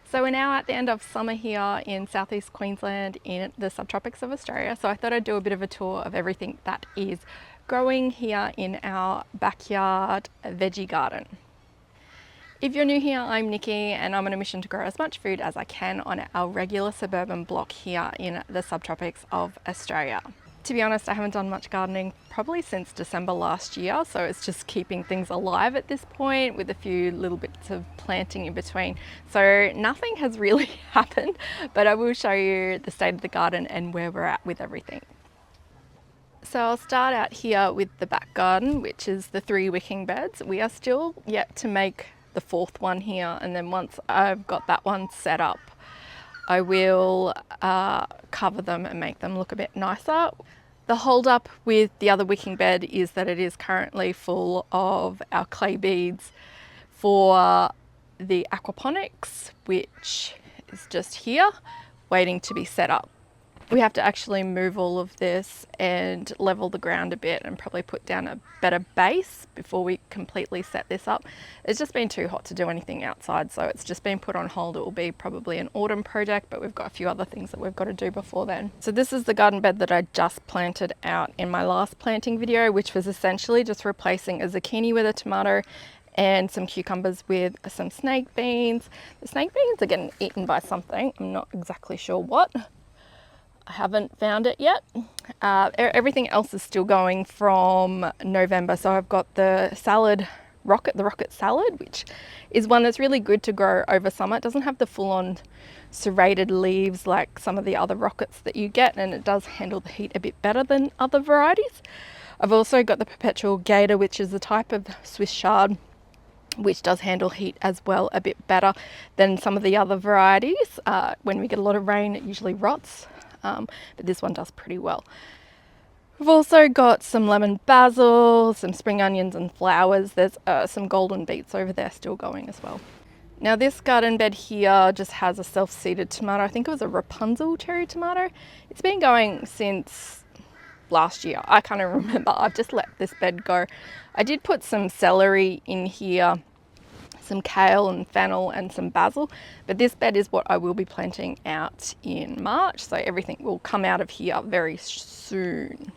So we're now at the end of summer here in southeast Queensland in the subtropics of Australia. So I thought I'd do a bit of a tour of everything that is growing here in our backyard veggie garden. If you're new here, I'm Nikki and I'm on a mission to grow as much food as I can on our regular suburban block here in the subtropics of Australia. To be honest, I haven't done much gardening probably since December last year, so it's just keeping things alive at this point with a few little bits of planting in between. So nothing has really happened, but I will show you the state of the garden and where we're at with everything. So I'll start out here with the back garden, which is the 3 wicking beds. We are still yet to make the 4th one here, and then once I've got that one set up, I will cover them and make them look a bit nicer. The hold up with the other wicking bed is that it is currently full of our clay beads for the aquaponics, which is just here waiting to be set up. We have to actually move all of this and level the ground a bit and probably put down a better base before we completely set this up. It's just been too hot to do anything outside, so it's just been put on hold. It will be probably an autumn project, but we've got a few other things that we've got to do before then. So this is the garden bed that I just planted out in my last planting video, which was essentially just replacing a zucchini with a tomato and some cucumbers with some snake beans. The snake beans are getting eaten by something. I'm not exactly sure what. I haven't found it yet. Everything else is still going from November. So I've got the rocket salad, which is one that's really good to grow over summer. It doesn't have the full-on serrated leaves like some of the other rockets that you get, and it does handle the heat a bit better than other varieties. I've also got the perpetual gator, which is a type of Swiss chard, which does handle heat as well a bit better than some of the other varieties. When we get a lot of rain, it usually rots. But this one does pretty well. We've also got some lemon basil, some spring onions and flowers. There's some golden beets over there still going as well. Now this garden bed here just has a self-seeded tomato. I think it was a Rapunzel cherry tomato. It's been going since last year. I can't even remember. I've just let this bed go. I did put some celery in here, some kale and fennel and some basil, but this bed is what I will be planting out in March, so everything will come out of here very soon.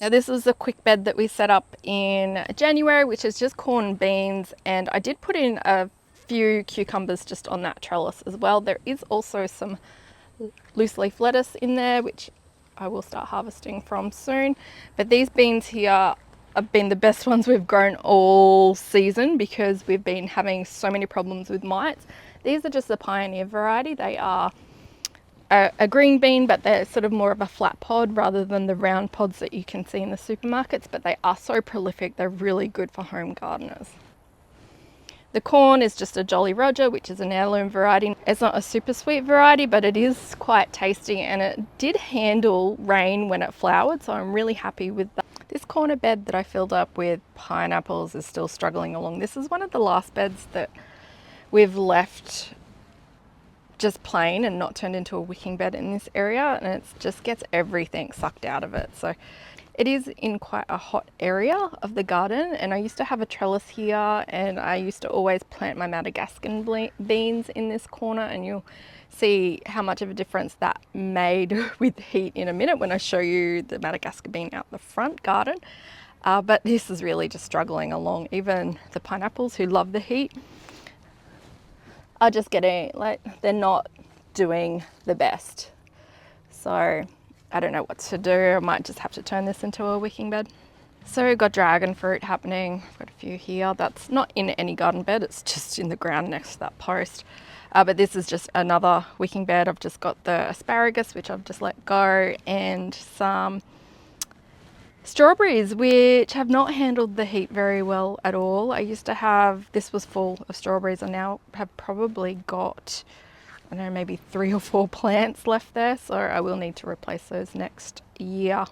Now this is a quick bed that we set up in January, which is just corn and beans, and I did put in a few cucumbers just on that trellis as well. There is also some loose leaf lettuce in there, which I will start harvesting from soon, but these beans here have been the best ones we've grown all season because we've been having so many problems with mites. These are just the Pioneer variety. They are a green bean, but they're sort of more of a flat pod rather than the round pods that you can see in the supermarkets, but they are so prolific. They're really good for home gardeners. The corn is just a Jolly Roger, which is an heirloom variety. It's not a super sweet variety, but it is quite tasty, and it did handle rain when it flowered, so I'm really happy with that. This corner bed that I filled up with pineapples is still struggling along. This is one of the last beds that we've left just plain and not turned into a wicking bed in this area, and it just gets everything sucked out of it. So it is in quite a hot area of the garden, and I used to have a trellis here, and I used to always plant my Madagascan beans in this corner, and you'll see how much of a difference that made with heat in a minute when I show you the Madagascar bean out the front garden. But this is really just struggling along. Even the pineapples, who love the heat, are just getting, like, they're not doing the best. So I don't know what to do. I might just have to turn this into a wicking bed. So we've got dragon fruit happening. I've got a few here. That's not in any garden bed. It's just in the ground next to that post. But this is just another wicking bed. I've just got the asparagus, which I've just let go, and some strawberries, which have not handled the heat very well at all. I used to have, this was full of strawberries. I now have probably got, I don't know, maybe 3 or 4 plants left there. So I will need to replace those next year.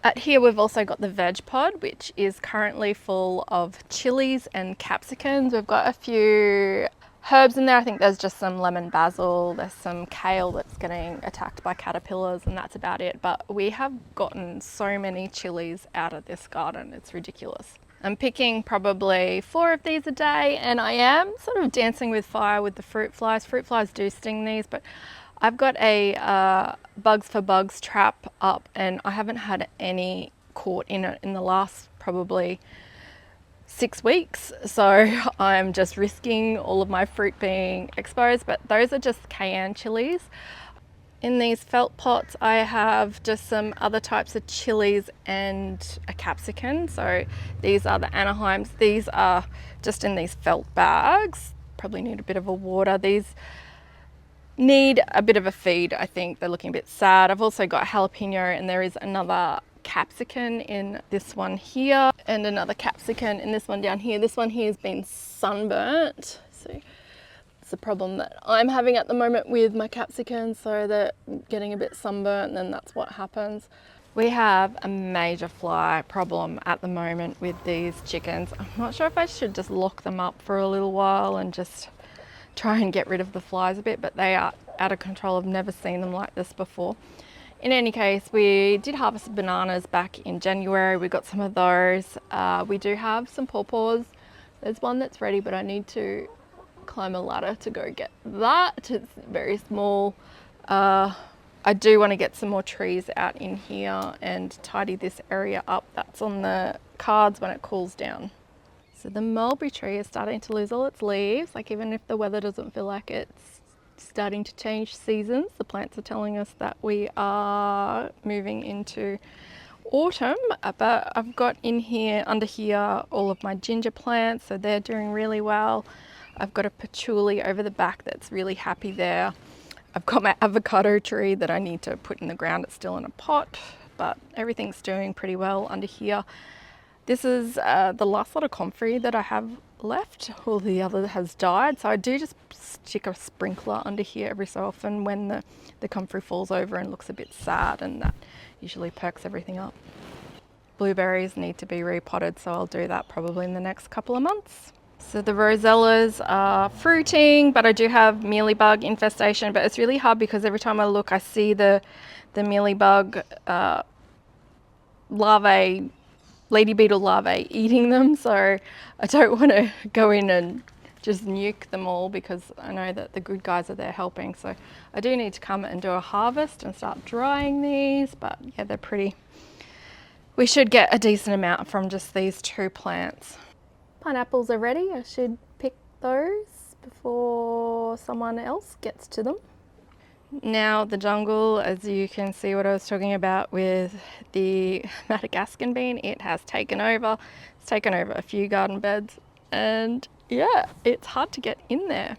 At here we've also got the veg pod, which is currently full of chilies and capsicums. We've got a few herbs in there. I think there's just some lemon basil, there's some kale that's getting attacked by caterpillars, and that's about it. But we have gotten so many chilies out of this garden, it's ridiculous. I'm picking probably 4 of these a day, and I am sort of dancing with fire with the fruit flies. Fruit flies do sting these, but I've got a bugs for bugs trap up, and I haven't had any caught in it in the last probably 6 weeks, so I'm just risking all of my fruit being exposed. But those are just cayenne chilies. In these felt pots, I have just some other types of chilies and a capsicum. So these are the Anaheims. These are just in these felt bags. Probably need a bit of a water. These need a bit of a feed, I think. They're looking a bit sad. I've also got jalapeno, and there is another capsicum in this one here, and another capsicum in this one down here. This one here has been sunburnt. So the problem that I'm having at the moment with my capsicums, so they're getting a bit sunburnt, and then that's what happens. We have a major fly problem at the moment with these chickens. I'm not sure if I should just lock them up for a little while and just try and get rid of the flies a bit, but they are out of control. I've never seen them like this before. In any case, we did harvest bananas back in January. We got some of those. We do have some pawpaws. There's one that's ready, but I need to climb a ladder to go get that. It's very small. I do want to get some more trees out in here and tidy this area up. That's on the cards when it cools down. So the mulberry tree is starting to lose all its leaves. Like, even if the weather doesn't feel like it's starting to change seasons, the plants are telling us that we are moving into autumn. But I've got in here, under here, all of my ginger plants, so they're doing really well. I've got a patchouli over the back that's really happy there. I've got my avocado tree that I need to put in the ground. It's still in a pot, but everything's doing pretty well under here. This is the last lot of comfrey that I have left. All the other has died, so I do just stick a sprinkler under here every so often when the comfrey falls over and looks a bit sad, and that usually perks everything up. Blueberries need to be repotted, so I'll do that probably in the next couple of months. So the Rosellas are fruiting, but I do have mealybug infestation, but it's really hard because every time I look, I see the mealybug larvae, lady beetle larvae eating them. So I don't want to go in and just nuke them all, because I know that the good guys are there helping. So I do need to come and do a harvest and start drying these, but yeah, they're pretty. We should get a decent amount from just these 2 plants. Pineapples are ready. I should pick those before someone else gets to them. Now the jungle, as you can see what I was talking about with the Madagascan bean, it has taken over. It's taken over a few garden beds, and yeah, it's hard to get in there.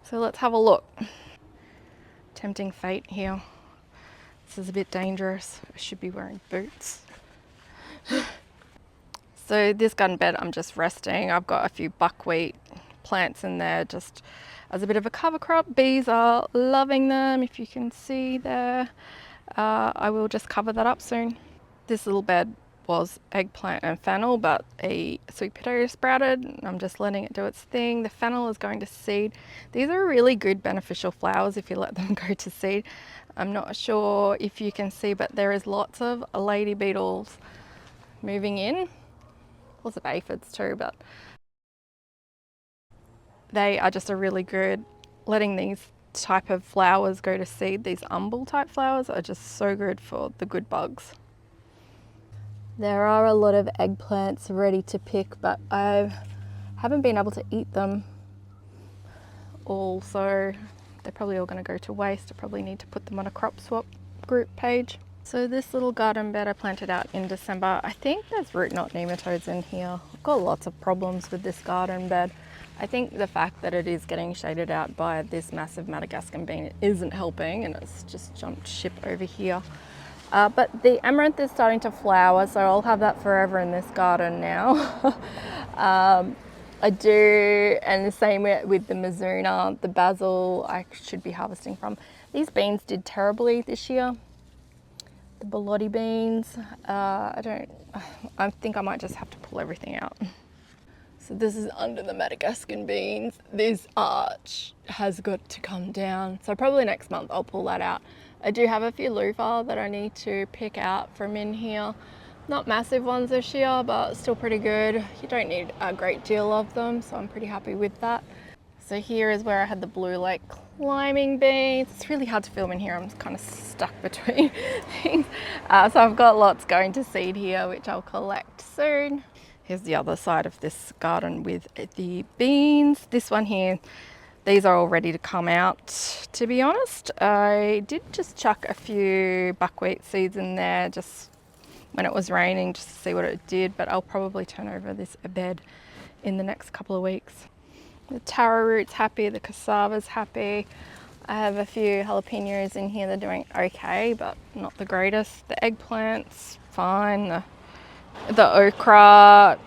So let's have a look. Tempting fate here. This is a bit dangerous. I should be wearing boots. So this garden bed, I'm just resting. I've got a few buckwheat plants in there just as a bit of a cover crop. Bees are loving them, if you can see there. I will just cover that up soon. This little bed was eggplant and fennel, but a sweet potato sprouted. I'm just letting it do its thing. The fennel is going to seed. These are really good beneficial flowers if you let them go to seed. I'm not sure if you can see, but there is lots of lady beetles moving in. Lots of aphids too, but they are just a really good, letting these type of flowers go to seed. These umbel type flowers are just so good for the good bugs. There are a lot of eggplants ready to pick, but I haven't been able to eat them all, so they're probably all going to go to waste. I probably need to put them on a crop swap group page. So this little garden bed I planted out in December, I think there's root knot nematodes in here. I've got lots of problems with this garden bed. I think the fact that it is getting shaded out by this massive Madagascan bean isn't helping, and it's just jumped ship over here. But the amaranth is starting to flower, so I'll have that forever in this garden now. I do, and the same with the Mizuna, the basil I should be harvesting from. These beans did terribly this year. The Bolotti beans, I think I might just have to pull everything out. So this is under the Madagascan beans. This arch has got to come down. So probably next month I'll pull that out. I do have a few loofah that I need to pick out from in here. Not massive ones this year, but still pretty good. You don't need a great deal of them, so I'm pretty happy with that. So here is where I had the blue lake climbing beans. It's really hard to film in here. I'm kind of stuck between things. So I've got lots going to seed here, which I'll collect soon. Here's the other side of this garden with the beans. This one here, these are all ready to come out, to be honest. I did just chuck a few buckwheat seeds in there just when it was raining, just to see what it did, but I'll probably turn over this bed in the next couple of weeks. The taro root's happy, the cassava's happy. I have a few jalapenos in here, they're doing okay, but not the greatest. The eggplant's fine, the okra,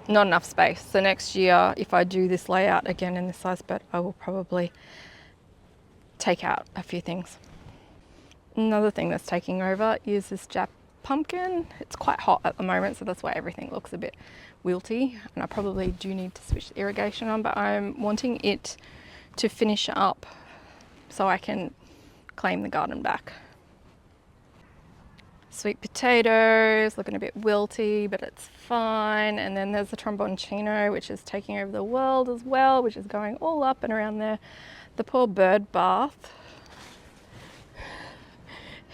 not enough space. So next year, if I do this layout again in this size bed, I will probably take out a few things. Another thing that's taking over is this Jap pumpkin. It's quite hot at the moment, so that's why everything looks a bit wilty, and I probably do need to switch the irrigation on, but I'm wanting it to finish up so I can claim the garden back. Sweet potatoes, looking a bit wilty, but it's fine. And then there's the tromboncino, which is taking over the world as well, which is going all up and around there. The poor bird bath.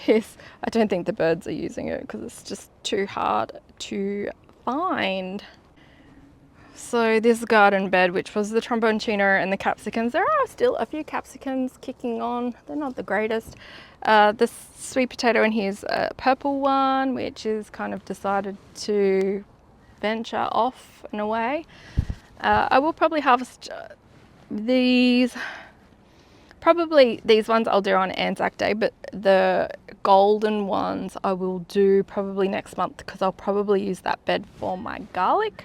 Yes, I don't think the birds are using it because it's just too hard to find. So this garden bed, which was the tromboncino and the capsicums, there are still a few capsicums kicking on. They're not the greatest. The sweet potato in here is a purple one, which is kind of decided to venture off and away. I will probably harvest these. Probably these ones I'll do on Anzac Day, but the golden ones I will do probably next month because I'll probably use that bed for my garlic.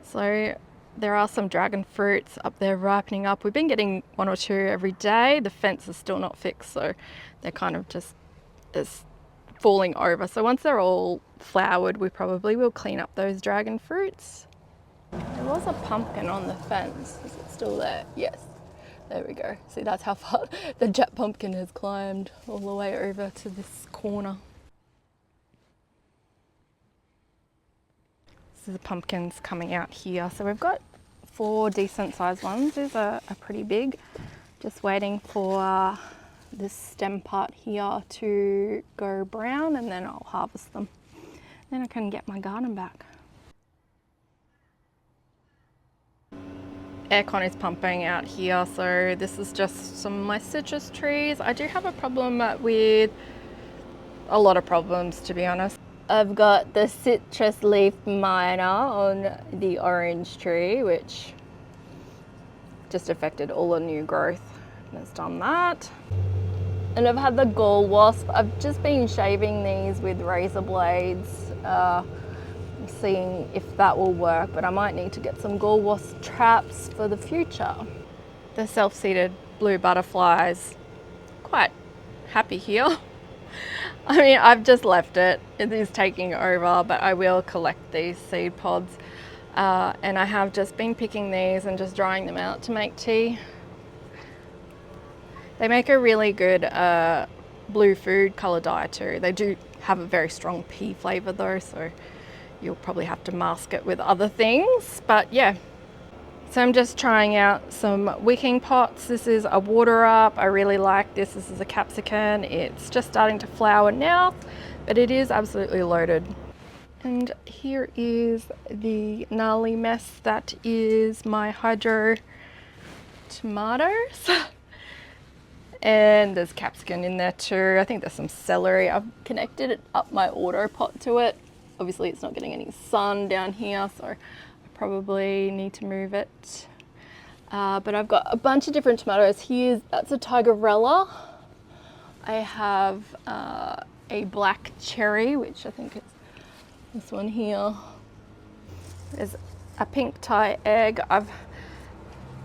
So there are some dragon fruits up there ripening up. We've been getting 1 or 2 every day. The fence is still not fixed, so they're kind of just falling over. So once they're all flowered, we probably will clean up those dragon fruits. There was a pumpkin on the fence. Is it still there? Yes. There we go. See, that's how far the jet pumpkin has climbed all the way over to this corner. So the pumpkins coming out here. So we've got 4 decent sized ones. These are pretty big. Just waiting for this stem part here to go brown, and then I'll harvest them. Then I can get my garden back. Aircon is pumping out here, so this is just some of my citrus trees. I do have a problem with a lot of problems, to be honest. I've got the citrus leaf miner on the orange tree, which just affected all the new growth and has done that. And I've had the gall wasp. I've just been shaving these with razor blades, seeing if that will work, but I might need to get some gall wasp traps for the future. The self-seeded blue butterflies, quite happy here. I mean, I've just left it. It is taking over, but I will collect these seed pods. And I have just been picking these and just drying them out to make tea. They make a really good blue food colour dye too. They do have a very strong pea flavour though, so you'll probably have to mask it with other things, but yeah. So I'm just trying out some wicking pots. This is a water up. I really like this. This is a capsicum. It's just starting to flower now, but it is absolutely loaded. And here is the gnarly mess that is my hydro tomatoes. And there's capsicum in there too. I think there's some celery. I've connected up my auto pot to it. Obviously it's not getting any sun down here, so I probably need to move it. But I've got a bunch of different tomatoes. That's a Tigerella. I have a black cherry, which I think is this one here. There's a pink Thai egg. I've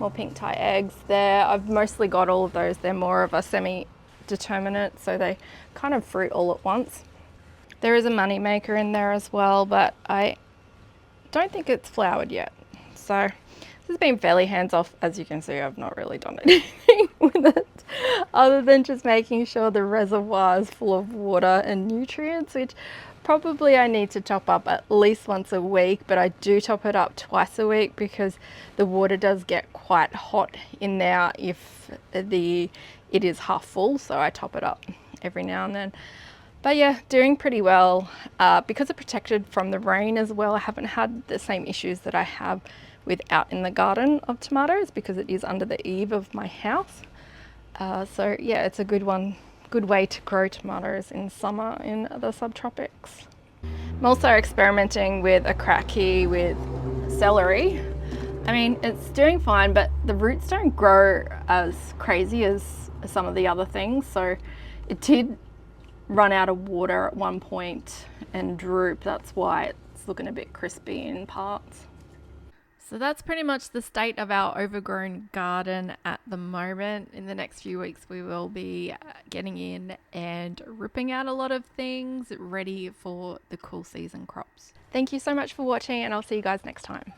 more pink Thai eggs there. I've mostly got all of those. They're more of a semi-determinate, so they kind of fruit all at once. There is a money maker in there as well, but I don't think it's flowered yet. So this has been fairly hands-off. As you can see, I've not really done anything with it other than just making sure the reservoir is full of water and nutrients, which Probably I need to top up at least once a week, but I do top it up twice a week because the water does get quite hot in there if it is half full, so I top it up every now and then. But yeah, doing pretty well. Because it's protected from the rain as well, I haven't had the same issues that I have with out in the garden of tomatoes because it is under the eave of my house. So yeah, it's a good way to grow tomatoes in summer in the subtropics. I'm also experimenting with a cracky with celery. I mean, it's doing fine, but the roots don't grow as crazy as some of the other things. So it did run out of water at one point and droop. That's why it's looking a bit crispy in parts. So that's pretty much the state of our overgrown garden at the moment. In the next few weeks, we will be getting in and ripping out a lot of things ready for the cool season crops. Thank you so much for watching, and I'll see you guys next time.